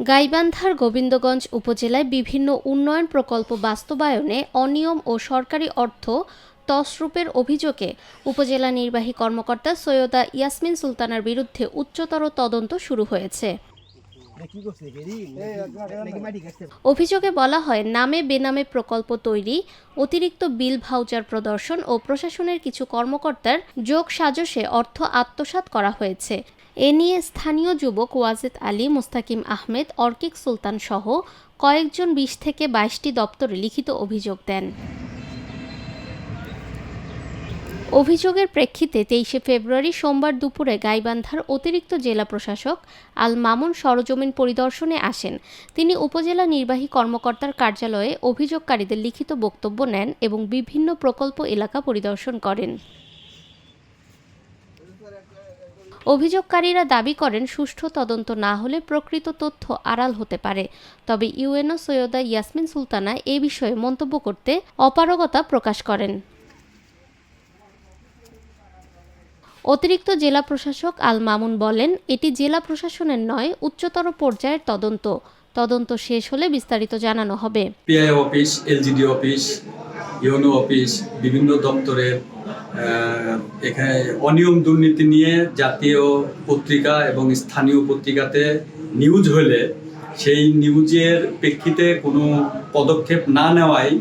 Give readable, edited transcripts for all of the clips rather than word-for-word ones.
গাইবান্ধার গোবিন্দগঞ্জ উপজেলায় বিভিন্ন উন্নয়ন প্রকল্প বাস্তবায়নে অনিয়ম ও সরকারি অর্থ তছরূপের অভিযোগে উপজেলা নির্বাহী কর্মকর্তা সৈয়দা ইয়াসমিন সুলতানার বিরুদ্ধে উচ্চতর তদন্ত শুরু হয়েছে। অভিযোগে বলা হয়, নামে বেনামে প্রকল্প তৈরি, অতিরিক্ত বিল ভাউচার প্রদর্শন ও প্রশাসনের কিছু কর্মকর্তার যোগসাজশে অর্থ আত্মসাৎ করা হয়েছে। এ নিয়ে স্থানীয় যুবক ওয়াজেদ আলী, মুস্তাকিম আহমেদ, অর্কিক সুলতান সহ কয়েকজন ২০ থেকে ২২টি দপ্তরে লিখিত অভিযোগ দেন। অভিযোগের প্রেক্ষিতে ২৩শে ফেব্রুয়ারি সোমবার দুপুরে গাইবান্ধার অতিরিক্ত জেলা প্রশাসক আল মামুন সরজমিন পরিদর্শনে আসেন। তিনি উপজেলা নির্বাহী কর্মকর্তার কার্যালয়ে অভিযোগকারীদের লিখিত বক্তব্য নেন এবং বিভিন্ন প্রকল্প এলাকা পরিদর্শন করেন। অভিযোগকারীরা দাবি করেন, সুষ্ঠু তদন্ত না হলে প্রকৃত তথ্য আড়াল হতে পারে। তবে ইউএনও সৈয়দা ইয়াসমিন সুলতানা এ বিষয়ে মন্তব্য করতে অপারগতা প্রকাশ করেন। অতিরিক্ত জেলা প্রশাসক আল মামুন বলেন, এটি জেলা প্রশাসনের নয়, উচ্চতর পর্যায়ের তদন্ত। তদন্ত শেষ হলে বিস্তারিত জানানো হবে। PI office, LGD office, UNO office, বিভিন্ন দপ্তরের এখানে অনিয়ম দুর্নীতি নিয়ে জাতীয় পত্রিকা এবং স্থানীয় পত্রিকাতে নিউজ হলে সেই নিউজের প্রেক্ষিতে কোনো পদক্ষেপ না নেওয়ায়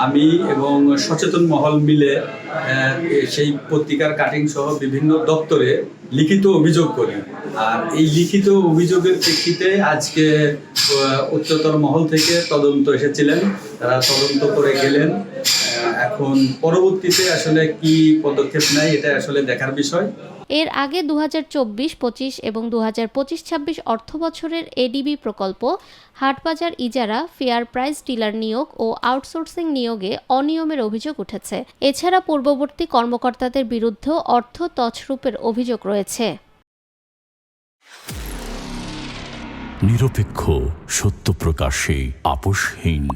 আমি এবং সচেতন মহল মিলে সেই পত্রিকার কাটিং সহ বিভিন্ন দপ্তরে লিখিত অভিযোগ করি। আর এই লিখিত অভিযোগের প্রেক্ষিতে আজকে উচ্চতর মহল থেকে তদন্ত এসেছিলেন, তারা তদন্ত করে গেলেন। এখন পরবর্তীতে আসলে কি পদক্ষেপ নেয় এটা আসলে দেখার বিষয়। এর আগে 2024-25 এবং 2025-26 অর্থবছরের এডিবি প্রকল্প, হাটবাজার ইজারা, ফেয়ার প্রাইস ডিলার নিয়োগ ও আউটসোর্সিং নিয়োগে অনিয়মের অভিযোগ উঠেছে। এছাড়া পূর্ববর্তী কর্মকর্তাদের বিরুদ্ধেও অর্থ তছরূপের অভিযোগ রয়েছে। নিরপেক্ষ, সত্য প্রকাশে আপোষহীন।